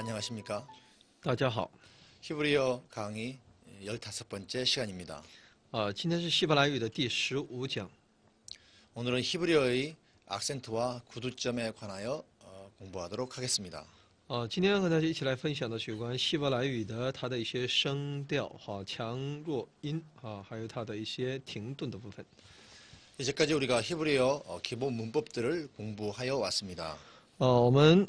안녕하십니까? 大家好， 히브리어 강의 15번째 시간입니다. 今天是希伯来语的第15讲。 오늘은 히브리어의 악센트와 구두점에 관하여 공부하도록 하겠습니다. 今天和大家一起来分享的是有关希伯来语的它的一些声调、强弱音还有它的一些停顿的部分。 이제까지 우리가 히브리어 기본 문법들을 공부하여 왔습니다. 我们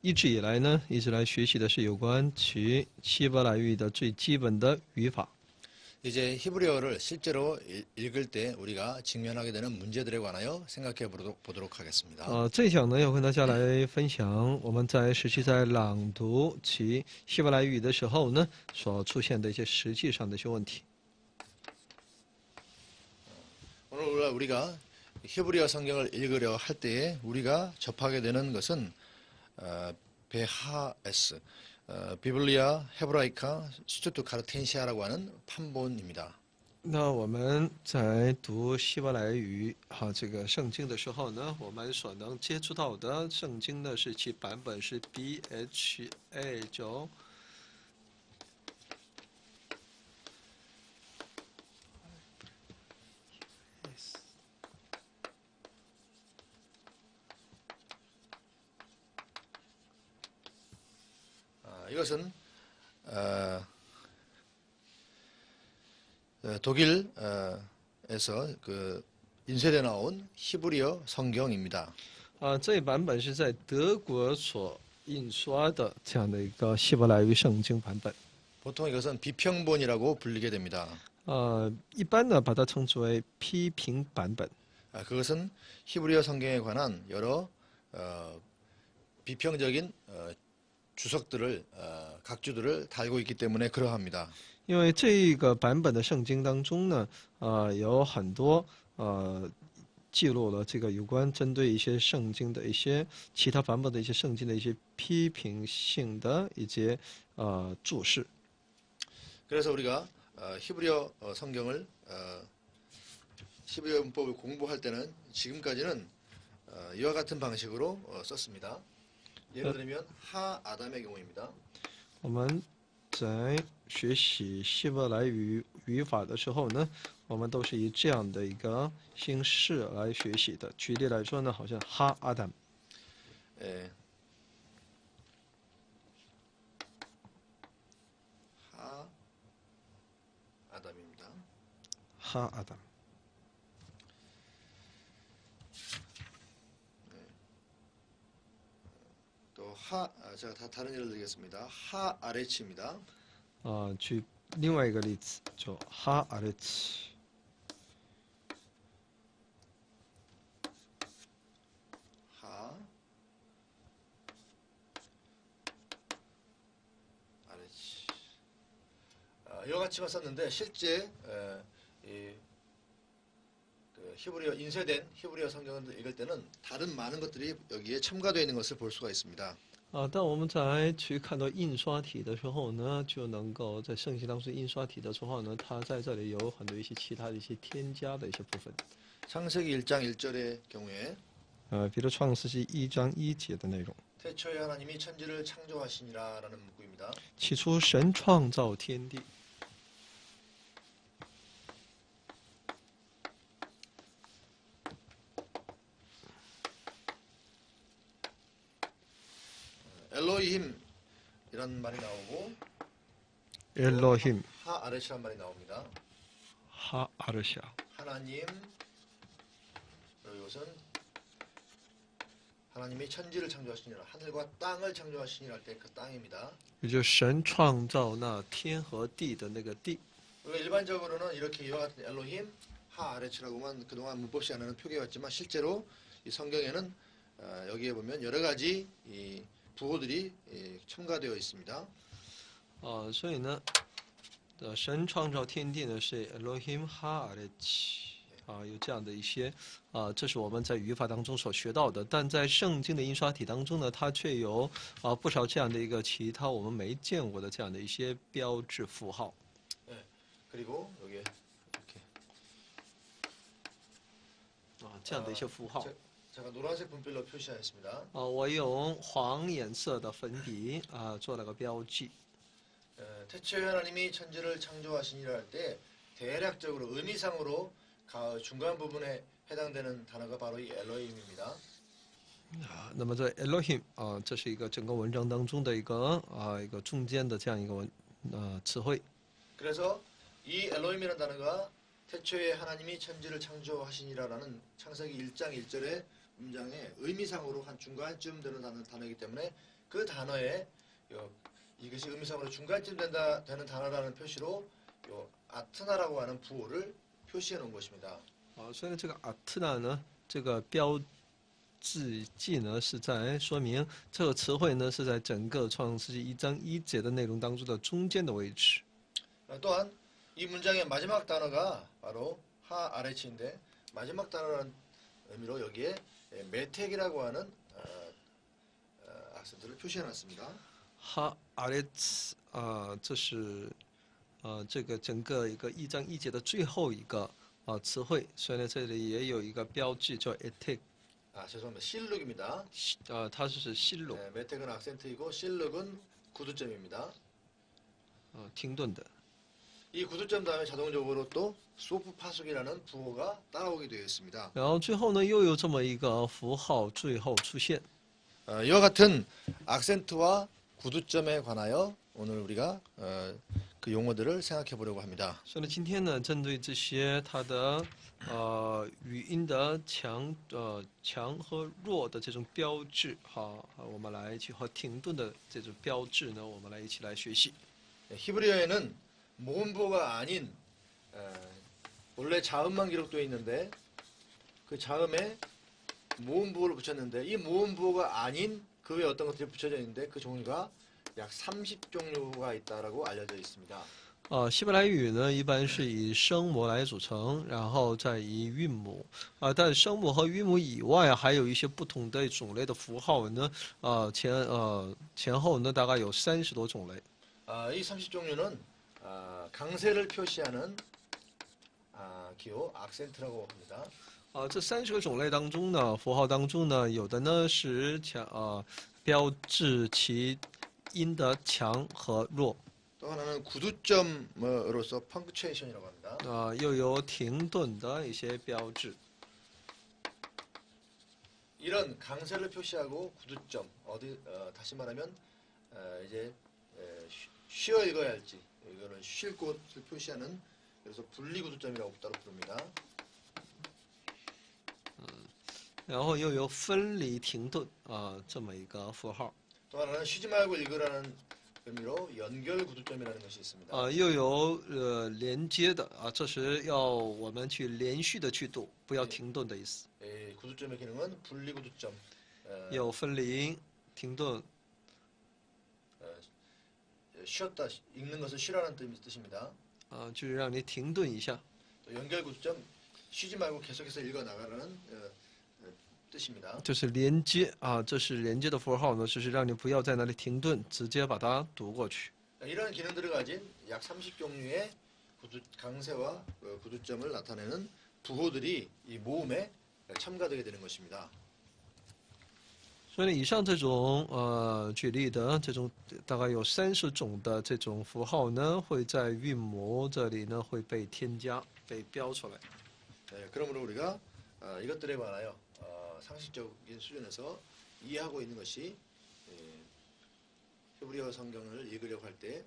一直以来呢，一直来学习的是有关其希伯来语的最基本的语法。 이제 히브리어를 실제로 읽을 때 우리가 직면하게 되는 문제들에 관하여 생각해 보도록 하겠습니다. 这一讲呢，要跟大家来分享我们在实际在朗读其希伯来语的时候呢，所出现的一些实际上的一些问题。 오늘 우리가 히브리어 성경을 읽으려 할 때에 우리가 접하게 되는 것은 베하에스, 비블리아 헤브라이카 스튜트 카르텐시아라고 하는 판본입니다. 那我们在读希伯来语这个圣经的时候呢，我们所能接触到的圣经呢是其版本是 BHA9。 이것은 독일에서 인쇄되어 나온 히브리어 성경입니다. 这一版本是在德国所印刷的这样的一个希伯来语圣经版本。 보통 이것은 비평본이라고 불리게 됩니다. 一般呢把它称之为批评版本。 그것은 히브리어 성경에 관한 여러 비평적인 주석들을 각주들을 달고 있기 때문에 그러합니다. 因为这个版本的圣经当中呢，有很多记录了这个有关针对一些圣经的一些其他版本的一些圣经的一些批评性的一些注释。 그래서 우리가 히브리어 성경을 히브리어 문법을 공부할 때는 지금까지는 이와 같은 방식으로 썼습니다. 예를 들면 하 아담의 경우입니다. 我们在学习希伯来语语法的时候呢，我们都是以这样的一个形式来学习的。举例来说呢，好像哈阿达姆， 하 아담입니다. 哈阿达姆。 또 제가 다른 예를 들겠습니다. 하 아레치입니다. 举另外一个例子，就哈阿列奇。 하 아레치. 이와 같이만 썼는데 실제 히브리어 인쇄된 히브리어 성경을 읽을 때는 다른 많은 것들이 여기에 첨가되어 있는 것을 볼 수가 있습니다. 当我们在去看到印刷体的时候呢，就能够在圣经当中印刷体的时候呢，它在这里有很多一些其他的一些添加的一些部分。 창세기 1장 1절의 경우에 比如创世纪1章1节的内容， 태초에 하나님이 천지를 창조하시니라라는 문구입니다. 起初神创造天地。 엘로힘이라는 말이 나오고 엘로힘, 하 아레치란 말이 나옵니다. 하 아르샤. 하나님 그리고 이것은 하나님이 천지를 창조하시니라 하늘과 땅을 창조하시니라 할 때 그 땅입니다. 也就是神创造那天和地的那个地。 우리가 일반적으로는 이렇게 이와 같은 엘로힘, 하 아레치라고만 그동안 문법 시간에는 표기해왔지만 실제로 이 성경에는 여기에 보면 여러 가지 이 부호들이 첨가되어 있습니다. 所以呢，神创造天地呢是 Elohim Ha Arech 有这样的一些这是我们在语法当中所学到的，但在聖經的印刷體當中呢，它卻有不少這樣的一個其他我們沒見過的這樣的一些標誌符號。 그리고 여기 이렇게 這樣的一些符號。 제가 노란색 분필로 표시하였습니다. 我用黄颜色的粉笔做了个标记。 태초에 하나님이 천지를 창조하시니라 할 때 대략적으로 의미상으로 중간 부분에 해당되는 단어가 바로 이 엘로힘입니다. 那么这 Elohim 这是一个整个文章当中的一个中间的这样一个词汇。 그래서 이 엘로힘이라는 단어가 태초에 하나님이 천지를 창조하시니라라는 창세기 1장 1절의 문장의 의미상으로 한 중간쯤 되는 단어이기 때문에 그 단어에 이것이 의미상으로 중간쯤 되는 단어라는 표시로 아트나라고 하는 부호를 표시해 놓은 것입니다. 所以呢，这个 Atna 呢，这个标志记呢，是在说明这个词汇呢是在整个创世纪1章1节的内容当中的中间的位置。 또한 이 문장의 마지막 단어가 바로 하아레치인데 마지막 단어라는 의미로 여기에 메텍이라고 하는 악센트를 표시해놨습니다. 哈阿列茨这是这个整个一个1章1节的最后一个词汇，所以呢这里也有一个标志叫 etek。 죄송합니다. 실룩입니다. 它是실룩。 메텍은 악센트이고 실룩은 구두점입니다. 停顿的。 이 구두점 다음에 자동적으로 또 소프 파숙이라는 부호가 따라오게 되어 있습니다. 然后最后呢又有这么一个符号最后出现。 이와 같은 악센트와 구두점에 관하여 오늘 우리가 그 용어들을 생각해 보려고 합니다. 所以呢，今天呢，针对这些它的语音的强和弱的这种标志，我们来去和停顿的这种标志呢，我们来一起来学习。 히브리어에는 모음부호가 아닌 원래 자음만 기록되어 있는데 그 자음에 모음부호를 붙였는데 이 모음부호가 아닌 그 외에 어떤 것들이 붙여져 있는데 그 종류가 약 30종류가 있다라고 알려져 있습니다. 希伯来语呢，一般是以声母来组成，然后再以韵母但声母和韵母以外，还有一些不同的种类的符号呢，前后呢大概有30多种类。 이 30종류는 강세를 표시하는 기호 악센트라고 합니다. 这30个种类当中呢，符号当中呢，有的呢是标志其音的强和弱。 또 하나는 구두점으로서 펑크츄에이션이라고 합니다. 又有停顿的一些标志。 이런 강세를 표시하고 구두점 다시 말하면 이제 쉬어 읽어야 할지 이거는 쉴 곳을 표시하는 그래서 분리 구두점이라고 따로 부릅니다. 然后又有分离停顿这么一个符号。 또 하나는 쉬지 말고 읽으라는 의미로 연결 구두점이라는 것이 있습니다. 又有连接的这是要我们去连续的去读，不要停顿的意思。 구두점의 기능은 분리 구두점. 有分离、停顿。 쉬었다 읽는 것을 쉬라는 뜻입니다. 就是让你停顿一下。 또 연결 구두점 쉬지 말고 계속해서 읽어 나가라는 뜻입니다. 就是连接这是连接的符号呢，就是让你不要在那里停顿，直接把它读过去。 이런 기능들을 가진 약 30종류의 강세와 구두점을 나타내는 부호들이 이 모음에 첨가되게 되는 것입니다. 所以以上这种举例的这种大概有30种的这种符号呢，会在韵母这里呢会被添加、被标出来。 그러므로 우리가 이것들에 관하여 상식적인 수준에서 이해하고 있는 것이 히브리어 성경을 읽으려고 할 때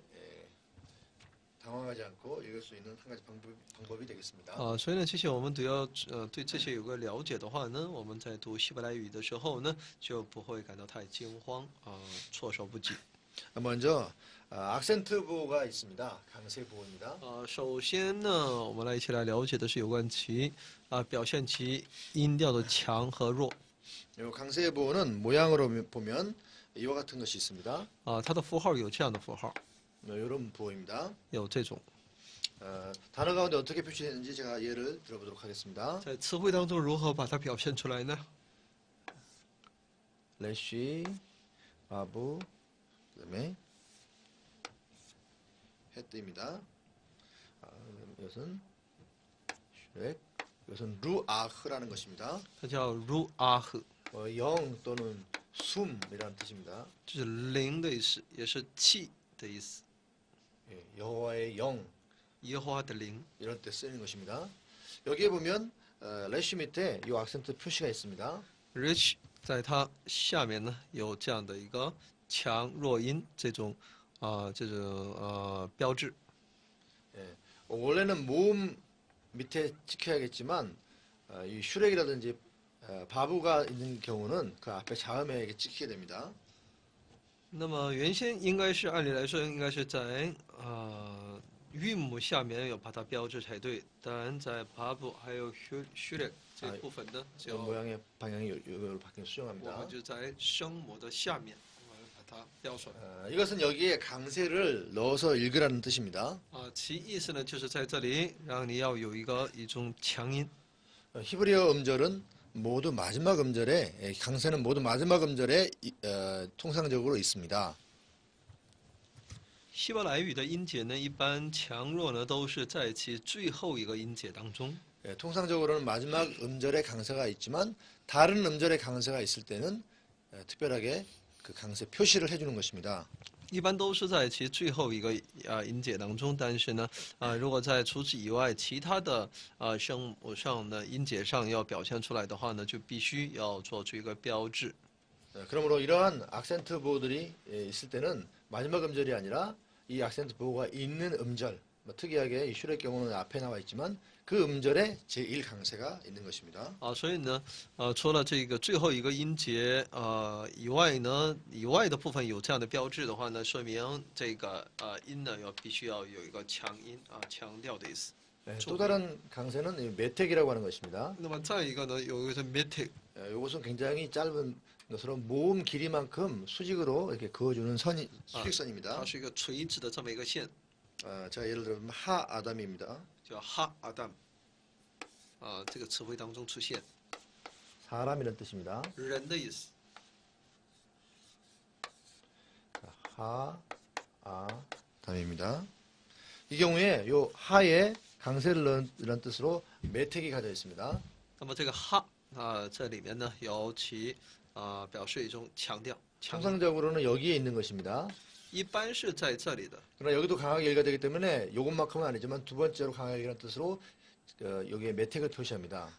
당황하지 않고 읽을 수 있는 한 가지 방법이 되겠습니다. 所以呢，其实我们都要对这些有个了解的话呢，我们在读希伯来语的时候呢，就不会感到太惊慌措手不及。 먼저 악센트 부호가 있습니다. 강세 부호입니다. 首先呢，我们来一起来了解的是有关其表现其音调的强和弱。 이 강세 부호는 모양으로 보면 이와 같은 것이 있습니다. 它的符号有这样的符号， 이런 부호입니다. 有这种。 단어 가운데 어떻게 표시되는지 제가 예를 들어보도록 하겠습니다. 在词汇当中如何把它表现出来呢？ 레쉬, 바부, 그다음에 헤트입니다. 이것은 슈렉, 이것은 루아흐라는 것입니다. 它叫 ruach， 영 또는 숨이라는 뜻입니다. 就是灵的意思，也是气的意思。 예, 여호와의 영 耶和华的灵， 이런 때 쓰는 것입니다. 여기에 보면 레시 밑에 이 악센트 표시가 있습니다. rich 在它下面呢有这样的一个强弱音这种标志。 예, 원래는 모음 밑에 찍혀야겠지만 이 슈렉이라든지 바부가 있는 경우는 그 앞에 자음에 이렇게 찍히게 됩니다. 那么原先应该是按理来说应该是在韵母下面有把它标志才对，当然在巴布还有虚列这部分呢， 저 就 모양의 방향이 이걸 바뀌 我 수정합니다. 们就在声母的下面，我们把它标出来。 이것은 여기에 강세를 넣어서 읽으라는 뜻입니다. 其意思呢就是在这里让你要有一种强音。 히브리어 음절은 모두 마지막 음절에 강세는 모두 마지막 음절에 통상적으로 있습니다. 希伯来语的音节呢，一般强弱呢都是在其最后一个音节当中。 통상적으로는 마지막 음절에 강세가 있지만 다른 음절에 강세가 있을 때는 특별하게 그 강세 표시를 해주는 것입니다. 一般都是在其最后一个音节当中，但是呢，如果在除此以外，其他的声母上的音节上要表现出来的话呢，就必须要做出一个标志。 그러므로 이러한 악센트 보호들이 있을 때는 마지막 음절이 아니라 이 악센트 보호가 있는 음절, 특이하게 이 슈렉 경우는 앞에 나와 있지만 그 음절에 제1 강세가 있는 것입니다. 所以呢，除了这个最后一个音节以外呢，以外的部分有这样的标志的话呢，说明这个音呢必须要有一个强音强调的意思。 또 다른 강세는 이 메텍이라고 하는 것입니다. 那么再一个呢，有一个 metic， 이것은 굉장히 짧은 것으로 모음 길이만큼 수직으로 이렇게 그어주는 선이 수직선입니다. 它是一个垂直的这么一个线， 제가 예를 들면 하 아담입니다. 叫哈阿旦，这个词汇当中出现 사람이라는 뜻입니다. 人的意思。 하 아담입니다. 이 경우에 요 하에 강세를 넣는 뜻으로 메텍이 가져 있습니다. 那么这个哈这里面呢有其表示一种强调，强调 통상적으로는 여기에 있는 것입니다. 一般是在这里的。 그러나 여기도 강하게 읽어야 되기 때문에 요것만큼은 아니지만 두 번째로 강하게 읽는 뜻으로 여기에 메텍을 표시합니다.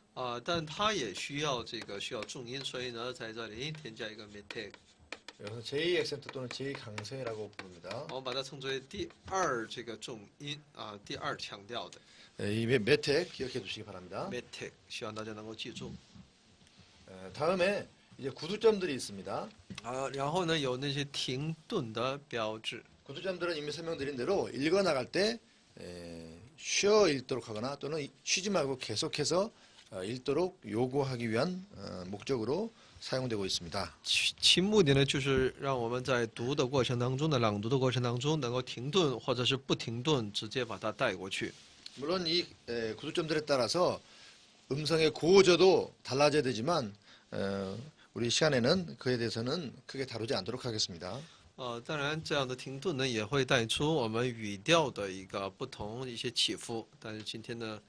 但它也需要需要重音，所以呢在这里添加一个 metic， 여기서 제2 액센트 또는 제2 강세라고 부릅니다. 我们把它称之为第二这个重音第二强调的 이 메텍 기억해 두시기 바랍니다. metic，希望大家能够记住。 다음에 이제 구두점들이 있습니다. 然后呢有那些停顿的标志。 구두점들은 이미 설명드린 대로 읽어 나갈 때 쉬어 읽도록 하거나 또는 쉬지 말고 계속해서 읽도록 요구하기 위한 목적으로 사용되고 있습니다. 其目的呢，就是让我们在读的过程当中的朗读的过程当中，能够停顿或者是不停顿，直接把它带过去。 물론 이 구두점들에 따라서 음성의 고저도 달라져야 되지만 우리 시간에는 그에 대해서는 크게 다루지 않도록 하겠습니다. 当然，这样的停顿呢，也会带出我们语调的一个不同一些起伏。但是今天呢，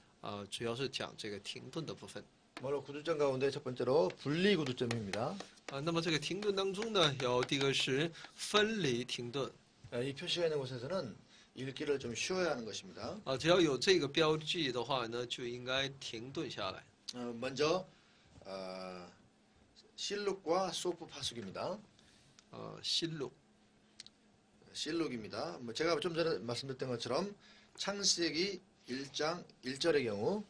主要是讲这个停顿的部分。 바로 구두점 가운데 첫 번째로 분리 구두점입니다. 那么这个停顿当中呢，有第一个是分离停顿。 이 표시가 있는 곳에서는 읽기를 좀 쉬어야 하는 것입니다. 只要有这个标记的话呢，就应该停顿下来。 먼저 실룩과 소프 파숙입니다. 실룩 실룩입니다. 제가 좀 전에 말씀드렸던 것처럼 창세기 1장 1절의 경우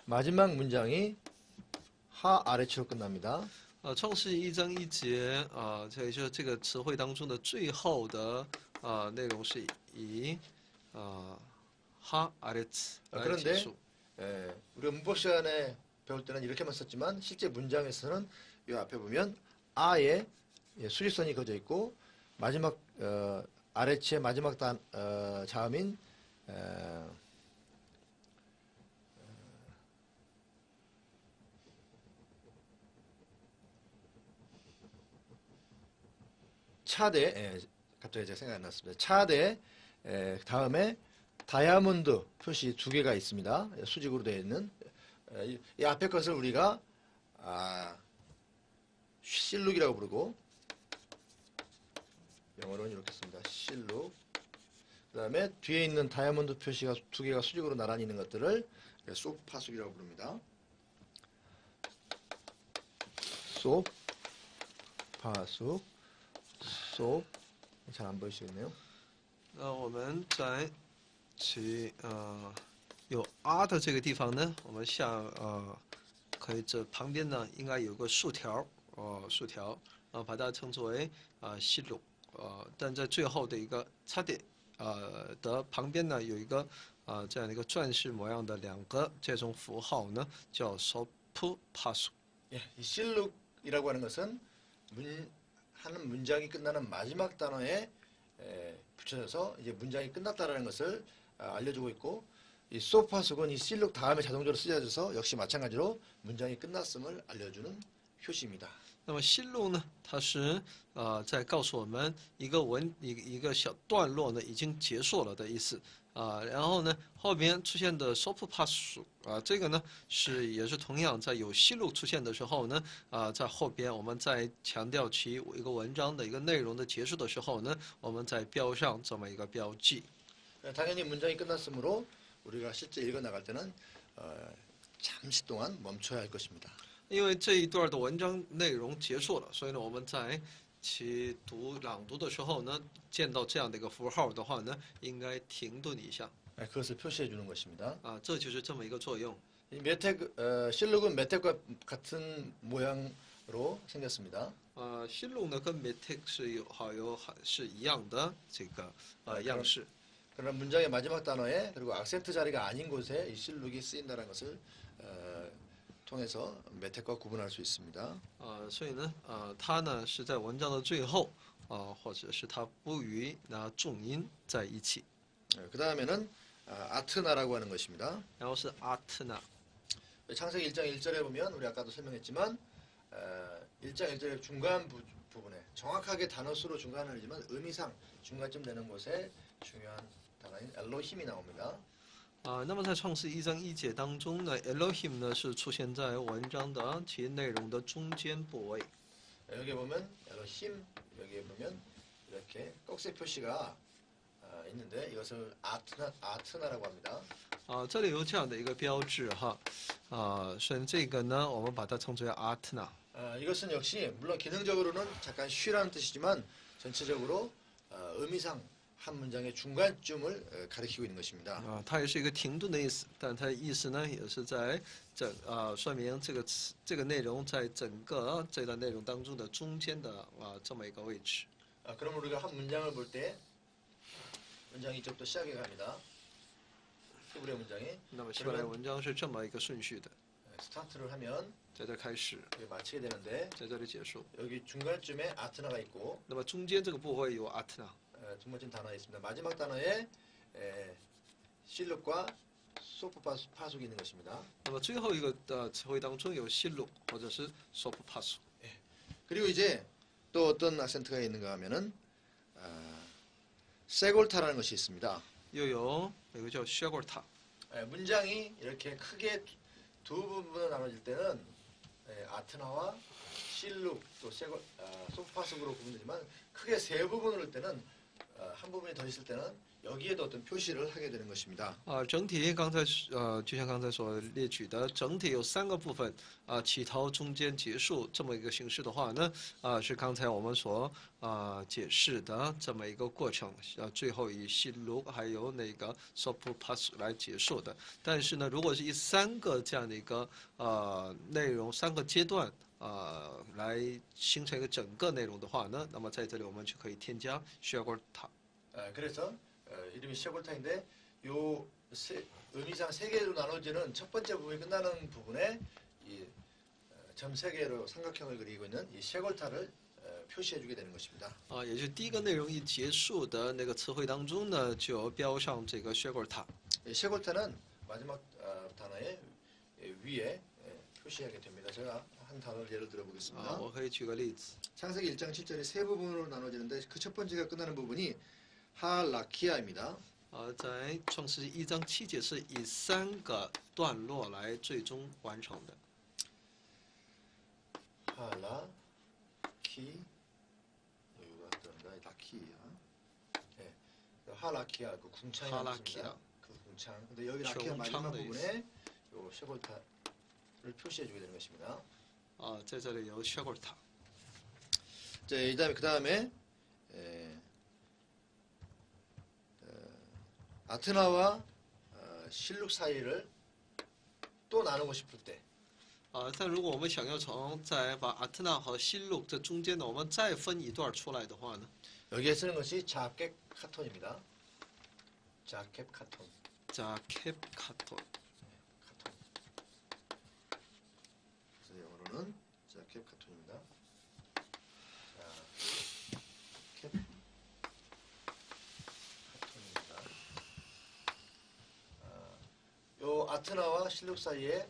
마지막 문장이 하 아래치로 끝납니다. 创世一章一节这也就是这个词汇当中的最后的内容是以哈阿列茨来结束。 우리가 문법 시간에 배울 때는 이렇게만 썼지만 실제 문장에서는 이 앞에 보면 아에 수직선이 그어져 있고 마지막 아래치의 마지막 자음인 차대 갑자기 제가 생각이 안 났습니다. 차대 다음에 다이아몬드 표시 두 개가 있습니다. 수직으로 되어 있는 이 앞에 것을 우리가 실룩이라고 부르고 영어로는 이렇게 씁니다. 실룩. 그 다음에 뒤에 있는 다이아몬드 표시가 두 개가 수직으로 나란히 있는 것들을 소파숙이라고 부릅니다. 소파숙, 잘 안 보이시겠네요. 那我们在有 R 的这个地方呢，我们可以这旁边呢应该有个竖条把它称之为西路但在最后的一个擦点的旁边呢有一个这样的一个钻石模样的两个这种符号呢叫 소프 파수. 예, 이 실룩이라고 하는 것은 하는 문장이 끝나는 마지막 단어에 붙여져서 이제 문장이 끝났다라는 것을 알려주고 있고 이 소파숙은 이 실룩 다음에 자동적으로 쓰여져서 역시 마찬가지로 문장이 끝났음을 알려주는 표시입니다. 那么西路呢，它是在告诉我们一个小段落呢已经结束了的意思然后呢后边出现的 sopu pasu 这个呢也是同样在有西路出现的时候呢在后边我们在强调其一个文章的一个内容的结束的时候呢，我们再标上这么一个标记。 당연히 문장이 끝났으므로 우리가 실제 읽어 나갈 때는 잠시 동안 멈춰야 할 것입니다. 因为这一段的文章内容结束了，所以呢，我们在其朗读的时候呢，见到这样的一个符号的话呢，应该停顿一下。 그것을 표시해 주는 것입니다. 这就是这么一个作用。 실룩은 메텍과 같은 모양으로 생겼습니다. 실록呢跟 메텍是一样的这个样式。 그러나 문장의 마지막 단어에 그리고 악센트 자리가 아닌 곳에 이 실룩이 쓰인다는 것을 통해서 메텍과 구분할 수 있습니다. 所以呢，它呢是在文章的最后或者是它不与那重音在一起。 그 다음에는 아트나라고 하는 것입니다. 然后是 아트나. 창세기 1장 1절에 보면 우리 아까도 설명했지만 1장 1절의 중간 부분에 정확하게 단어 수로 중간은 아니지만 의미상 중간쯤 되는 곳에 중요한 단어인 엘로힘이 나옵니다. 那么在创世1章1节当中呢 Elohim 呢是出现在文章的其内容的中间部位。 여기 보면 엘로힘 여기에 보면 이렇게 꼭새 표시가 있는데 이것을 아트나라고 합니다. 这里有这样的一个标志哈所以这个呢我们把它称之为 아트나. 이것은 역시 물론 기능적으로는 잠깐 쉬라는 뜻이지만 전체적으로 의미상 한 문장의 중간쯤을 가리키고 있는 것입니다. 它也是一个停顿的意思，但它的意思呢也是在说明这个内容在整个这段内容当中的中间的这么一个位置。 그럼 우리가 한 문장을 볼 때 문장이 이쪽부터 시작해 갑니다. 히브리 문장이. 那么希伯来文章是这么一个顺序的。 스타트를 하면 在这开始， 마치게 되는데 在这里结束。 여기 중간쯤에 아트나가 있고 那么中间这个部位有 아트나。 두 번째 단어가 있습니다. 마지막 단어에 실룩과 소프 파숙이 있는 것입니다. 那么最后一个的词汇当中有西鲁或者是 소프 파수。 그리고 이제 또 어떤 악센트가 있는가 하면은 세골타라는 것이 있습니다. 又有一个叫 쉐골타。 문장이 이렇게 크게 두 부분으로 나눠질 때는 아트나와 실룩 또 소프 파숙으로 구분되지만 크게 세 부분으로 할 때는 한 부분이 더 있을 때는 여기에도 어떤 표시를 하게 되는 것입니다. 整体刚才就像刚才所列举的，整体有3个部分起头、中间、结束这么一个形式的话呢是刚才我们所解释的这么一个过程最后以西卢还有那个 sopu pass 来结束的。但是呢，如果是以3个这样的一个内容3个阶段来形成一个整个内容的话呢，那么在这里我们就可以添加 쉐골타。 그래서 이름이 쉐골타인데 요 의미상 세 개로 나눠지는 첫 번째 부분이 끝나는 부분에 이 점 세 개로 삼각형을 그리고 있는 이 쉐골타를 표시해주게 되는 것입니다. 也就是第一个内容一结束的那个词汇当中呢，就标上这个 쉐골타。 쉐골타는 마지막 단어의 위에 표시하게 됩니다. 제가 한 단어를 예를 들어 보겠습니다. 我可以举个例子。 창세기 1장 7절이 세 부분으로 나눠지는데 그 첫 번째가 끝나는 부분이 하라키아입니다. 在创世纪1章7节是以3个段落来最终完成的。 하라, 키, 여기가 들어간다. 다 키야. 네. 하라키야, 그 궁창이 하라키야. 그 궁창. 근데 여기 라키아 마지막 부분에 요 쉐골타를 표시해주게 되는 것입니다. 在这里有血管塔。 자, 그 다음에 아트나와 실룩 사이를 또 나누고 싶을 때 但如果我们想要再把阿特纳和新路这中间呢，我们再分一段出来的话呢， 여기에 쓰는 것이 자켓 카톤입니다. 자켓 카톤. 자 캡 카톤. 카톤. 그래서 영어로는 자켓 카톤입니다. 자, 캡 카톤입니다. 요 아트나와 실룩 사이에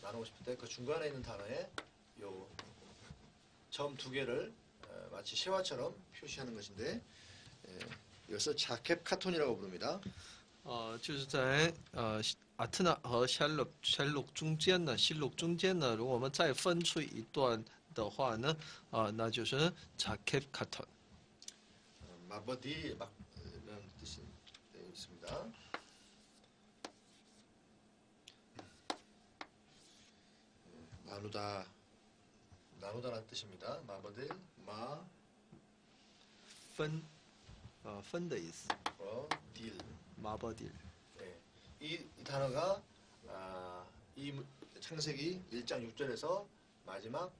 나누고 싶을 때 그 중간에 있는 단어에 요 점 2개를 마치 시화처럼 표시하는 것인데 이것을 자켓 카톤이라고 부릅니다. 就是在阿特纳和山路中间呢，新路中间呢，如果我们再分出一段的话呢，那就是자 캡 카톤. 마버디 막 이런 뜻이 있습니다. 나누다라는 뜻입니다. 마버딜 마 分的意思。 딜. 마버딜. 네. 이 단어가 이 창세기 1장 6절에서 마지막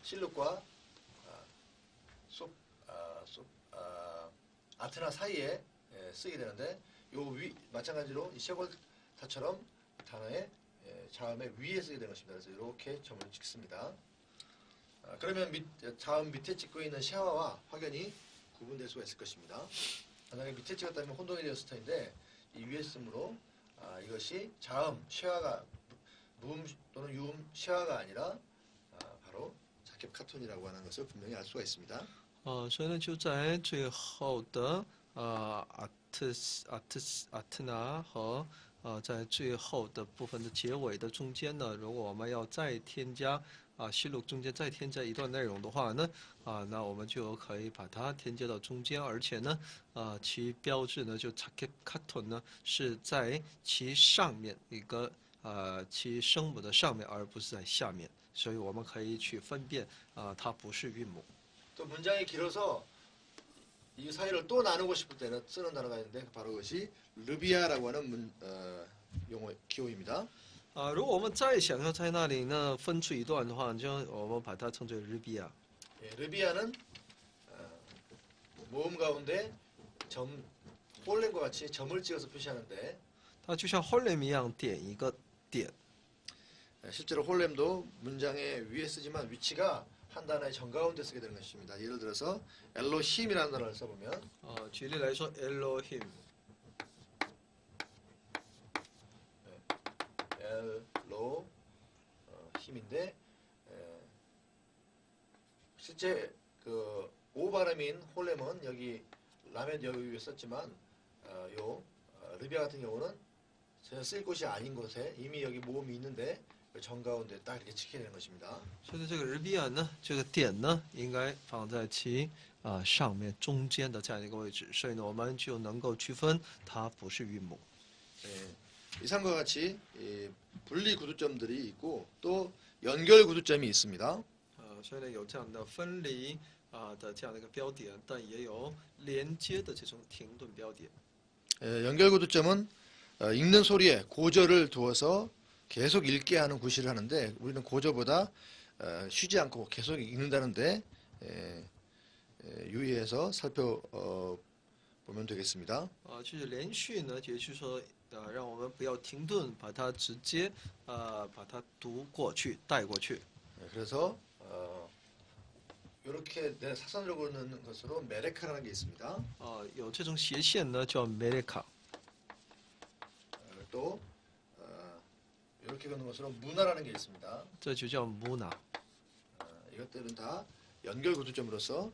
실룩과 아트나 사이에 쓰게 되는데 요 위 마찬가지로 이 셰골타처럼 단어의 자음의 위에 쓰게 되는 것입니다. 그래서 이렇게 점을 찍습니다. 그러면 자음 밑에 찍고 있는 샤와와 확연히 구분될 수가 있을 것입니다. 만약에 밑에 찍었다면 혼동이 되었을 텐데 이 위에 쓰므로 이것이 자음 쉐와가 무음 또는 유음 쉐와가 아니라 바로 자켓 카톤이라고 하는 것을 분명히 알 수가 있습니다. 所以呢，就在最后的阿特纳和在最后的部分的结尾的中间呢，如果我们要再添加西路中间再添加一段内容的话呢，那我们就可以把它添加到中间，而且呢，其标志呢就자켓 카톤呢是在其上面一个其声母的上面，而不是在下面，所以我们可以去分辨它不是韵母。 또 문장이 길어서 이 사이를 또 나누고 싶을 때는 쓰는 단어가 있는데 바로 그것이 르비아라고 하는 용어 기호입니다. 如果我们再想要在那里呢分出一段的话，就我们把它称作르비아。 예, 르비아는 모음 가운데 홀렘과 같이 점을 찍어서 표시하는데 它就像홀렘一样点一个点。 실제로 홀렘도 문장의 위에 쓰지만 위치가 한 단어의 정가운데 쓰게 되는 것입니다. 예를 들어서 엘로힘이라는 단어를 써보면 举例来说，Elohim。 힘인데 실제 그 오 발음인 홀렘은 여기 라멘 여기 위에 썼지만 르비아 같은 경우는 전혀 쓸 곳이 아닌 곳에 이미 여기 모음이 있는데 정가운데 딱 이렇게 찍히게 되는 것입니다. 所以这个르비아呢，这个点呢，应该放在其上面中间的这样一个位置，所以呢，我们就能够区分它不是韵母。 이상과 같이 분리 구두점들이 있고 또 연결 구두점이 있습니다. 所以呢，有这样的分离的这样的一个标点，但也有连接的这种停顿标点。 연결 구두점은 읽는 소리에 고저를 두어서 계속 읽게 하는 구실을 하는데 우리는 고저보다 쉬지 않고 계속 읽는다는데 유의해서 살펴보면 되겠습니다. 就是连续呢，也就是说，让我们不要停顿，把它直接把它读过去，带过去。 그래서 이렇게 사선으로 그리는 것으로 메레카라는 게 있습니다. 有这种斜线呢，叫메레카。 또 이렇게 그리는 것으로 무나라는 게 있습니다. 这就叫무나。 이것들은 다 연결 구두점으로서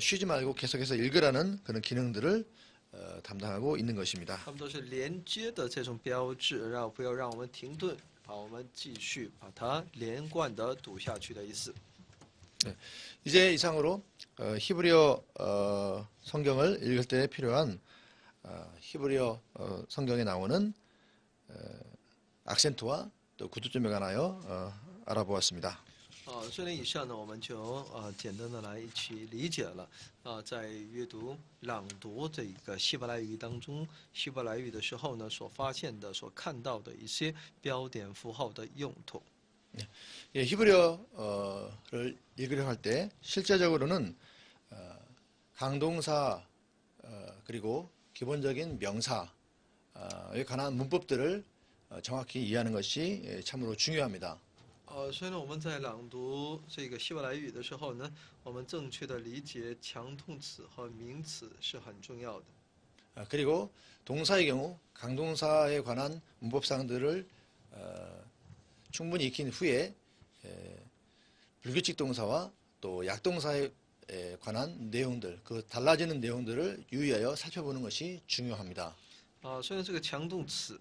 쉬지 말고 계속해서 읽으라는 그런 기능들을 담당하고 있는 것입니다. 它们都是连接的这种标志，不要让我们停顿，把我们继续把它连贯的读下去的意思。 이제 이상으로 히브리어 성경을 읽을 때 필요한 히브리어 성경에 나오는 악센트와 또 구두점에 관하여 알아보았습니다. 这里以上呢，我们就简单的来一起理解了在阅读、朗读这个希伯来语当中，希伯来语的时候呢，所发现的、所看到的一些标点符号的用途。 예, 히브리어를 읽으려 할 때 실제적으로는 강동사 그리고 기본적인 명사에 관한 문법들을 정확히 이해하는 것이 참으로 중요합니다. 所以呢，我们在朗读这个希伯来语的时候呢，我们正确的理解强动词和名词是很重要的。 그리고 동사의 경우 강동사에 관한 문법상들을 충분히 익힌 후에 불규칙 동사와 또 약동사에 관한 내용들, 그 달라지는 내용들을 유의하여 살펴보는 것이 중요합니다. 虽然这个强动词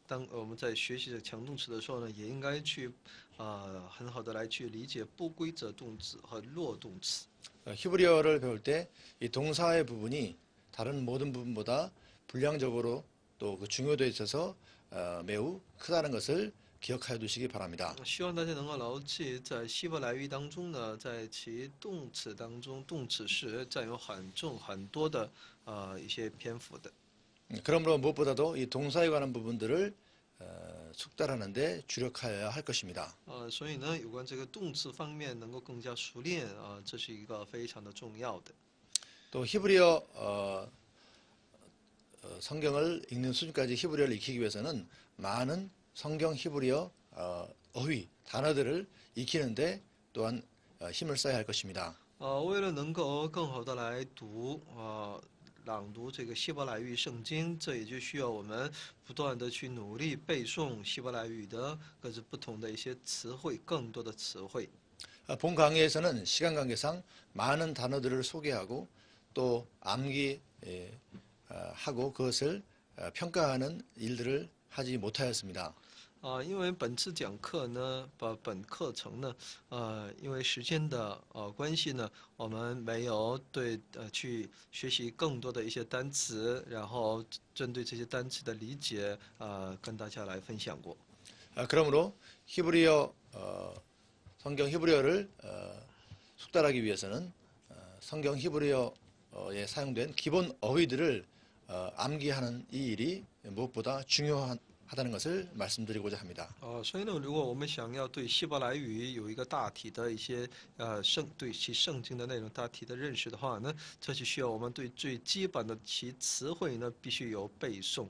当我们在学习这个强动词的时候呢，也应该去很好的来去理解不规则动词和弱动词。 히브리어를 배울 때 이 동사의 부분이 다른 모든 부분보다 분량적으로 또 그 중요도에 있어서 매우 크다는 것을 기억하여 두시기 바랍니다. 希望大家能够牢记，在希伯来语当中呢，在其动词当中，动词是占有很多的一些篇幅的。 그러므로 무엇보다도 이 동사에 관한 부분들을 숙달하는데 주력하여야 할 것입니다. 所以呢，有关这个动词方面能够更加熟练这是一个非常的重要的。 또 히브리어 성경을 읽는 수준까지 히브리어를 익히기 위해서는 많은 성경 히브리어 어휘 단어들을 익히는데 또한 힘을 써야 할 것입니다. 为了能够更好的来读朗读这个希伯来语圣经，这也就需要我们不断的去努力背诵希伯来语的各自不同的一些词汇，更多的词汇。 본 강의에서는 시간 관계상 많은 단어들을 소개하고 또 암기하고 그것을 평가하는 일들을 하지 못하였습니다. 因为本次讲课呢，本课程呢，因为时间的关系呢，我们没有去学习更多的一些单词，然后针对这些单词的理解，跟大家来分享过。 그러므로 히브리어 성경 히브리어를 숙달하기 위해서는 성경 히브리어에 사용된 기본 어휘들을 암기하는 이 일이 무엇보다 중요하다는 것을 말씀드리고자 합니다. 所以呢，如果我们想要对希伯来语有一个大体的一些对其圣经的内容大体的认识的话呢，这就需要我们对最基本的其词汇呢必须有背诵。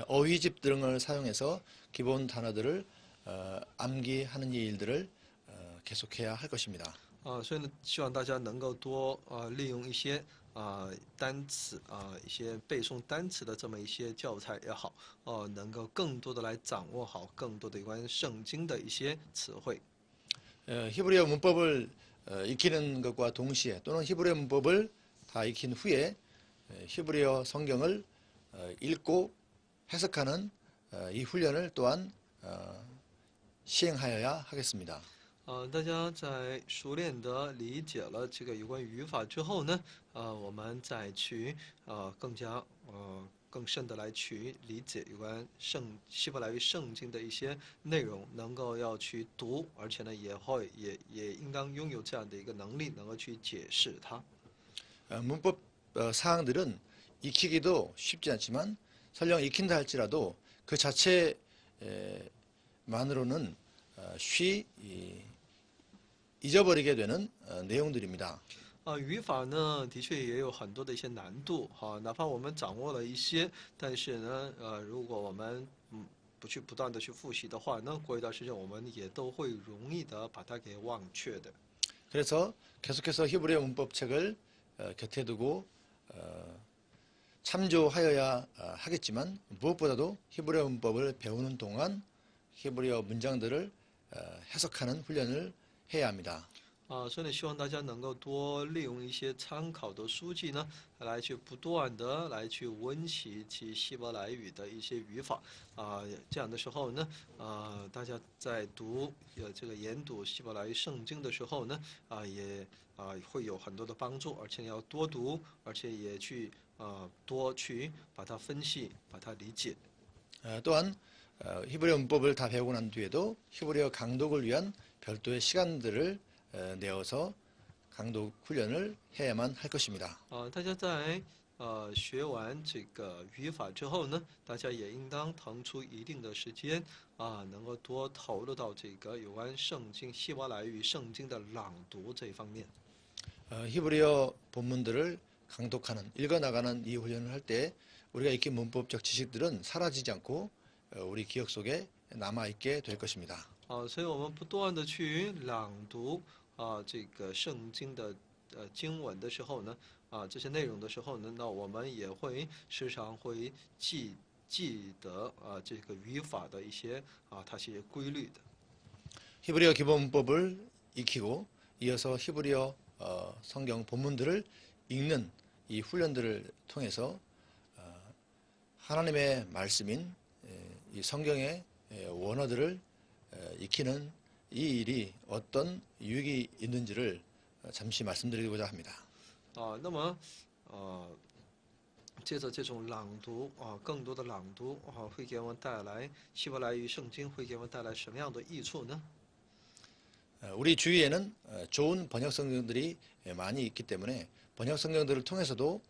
어휘집 등을 사용해서 기본 단어들을 암기하는 이 일들을 계속해야 할 것입니다. 所以呢，希望大家能够多利用一些单词一些背诵单词的这么一些教材也好，能够更多的来掌握好更多的有关圣经的一些词汇。 히브리어 문법을 익히는 것과 동시에 또는 히브리어 문법을 다 익힌 후에 히브리어 성경을 읽고 해석하는 이 훈련을 또한 시행하여야 하겠습니다. 大家在熟练的理解了这个有关语法之后呢，我们再去更深的来去理解有关希伯来语圣经的一些内容，能够要去读，而且呢也应当拥有这样的一个能力，能够去解释它。 문법 사항들은 익히기도 쉽지 않지만 설령 익힌다 할지라도 그 자체만으로는 쉬 잊어버리게 되는 내용들입니다. 语法呢，的确也有很多的一些难度哪怕我们掌握了一些，但是呢，如果我们不去不断的去复习的话，那过一段时间我们也都会容易的把它给忘却的。 그래서 계속해서 히브리어 문법책을 곁에 두고 참조하여야 하겠지만 무엇보다도 히브리어 문법을 배우는 동안 히브리어 문장들을 해석하는 훈련을 해야 합니다. 所以呢，希望大家能够多利用一些参考的书籍呢，来去不断的来去温习其希伯来语的一些语法这样的时候呢，大家在读这个研读希伯来语圣经的时候呢，也会有很多的帮助，而且要多读，而且也去多去把它分析，把它理解。 또한 히브리어 문법을 다 배우고 난 뒤에도 히브리어 강독을 위한 별도의 시간들을 내어서 강독 훈련을 해야만 할 것입니다. 大家在学完这个语法之后呢，大家也应当腾出一定的时间能够多投入到这个有关圣经希伯来语圣经的朗读这一方面。 히브리어 본문들을 강독하는 읽어나가는 이 훈련을 할 때 우리가 익힌 문법적 지식들은 사라지지 않고 우리 기억 속에 남아있게 될 것입니다. 所以我们不断的去朗读这个圣经的经文的时候呢，这些内容的时候呢，那我们也会时常会记得这个语法的一些它是规律的。 히브리어 기본 문법을 익히고 이어서 히브리어 성경 본문들을 읽는 이 훈련들을 통해서 하나님의 말씀인 이 성경의 원어들을 익히는 이 일이 어떤 유익이 있는지를 잠시 말씀드리고자 합니다. 那么借着这种朗读更多的朗读会给我们带来希伯来语圣经会给我们带来什么样的益处呢？ 우리 주위에는 좋은 번역 성경들이 많이 있기 때문에 번역 성경들을 통해서도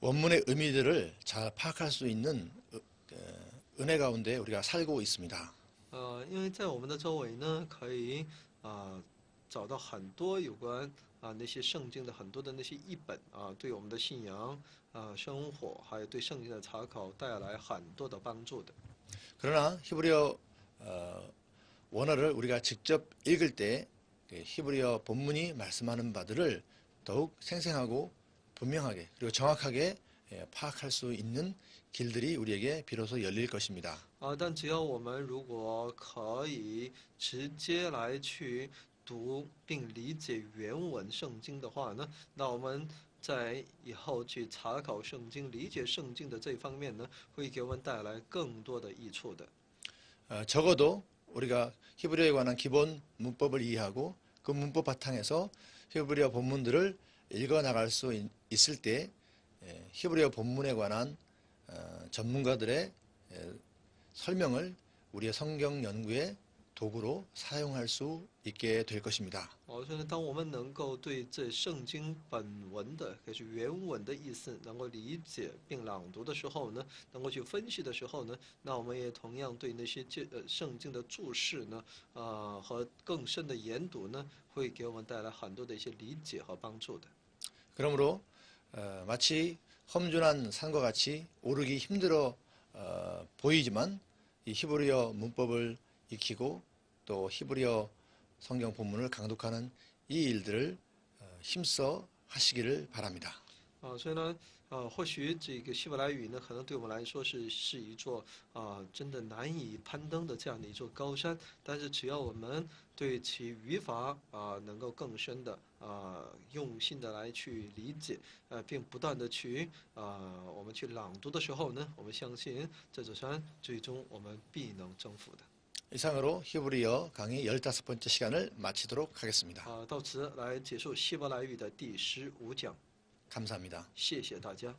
원문의 의미들을 잘 파악할 수 있는 은혜 가운데 우리가 살고 있습니다. 因为在我们的周围呢，可以找到很多有关那些圣经的很多的那些译本对我们的信仰生活还有对圣经的查考带来很多的帮助的。 그러나 히브리어 원어를 우리가 직접 읽을 때 히브리어 본문이 말씀하는 바들을 더욱 생생하고 분명하게 그리고 정확하게 파악할 수 있는 길들이 우리에게 비로소 열릴 것입니다. 但只要我们如果可以直接来去读并理解原文圣经的话呢，那我们在以后去查考圣经、理解圣经的这方面呢，会给我们带来更多的益处的。 적어도 우리가 히브리어에 관한 기본 문법을 이해하고 그 문법 바탕에서 히브리어 본문들을 읽어나갈 수 있을 때 히브리어 본문에 관한 전문가들의 설명을 우리의 성경 연구의 도구로 사용할 수 있게 될 것입니다. 所以呢，当我们能够对这圣经本文的，也是原文的意思能够理解并朗读的时候呢，能够去分析的时候呢，那我们也同样对那些圣经的注释呢，和更深的研读呢，会给我们带来很多的一些理解和帮助的。 그러므로 마치 험준한 산과 같이 오르기 힘들어 보이지만 이 히브리어 문법을 익히고 또 히브리어 성경 본문을 강독하는 이 일들을 힘써 하시기를 바랍니다. 所以呢，或许这个希伯来语呢，可能对我们来说是一座真的难以攀登的这样的一座高山，但是只要我们对其语法能够更深的用心的来去理解并不断的去我们去朗读的时候呢，我们相信这座山最终我们必能征服的。 이상으로 히브리어 강의 15번째 시간을 마치도록 하겠습니다. 到此来结束希伯来语的第15讲。 감사합니다. 谢谢大家。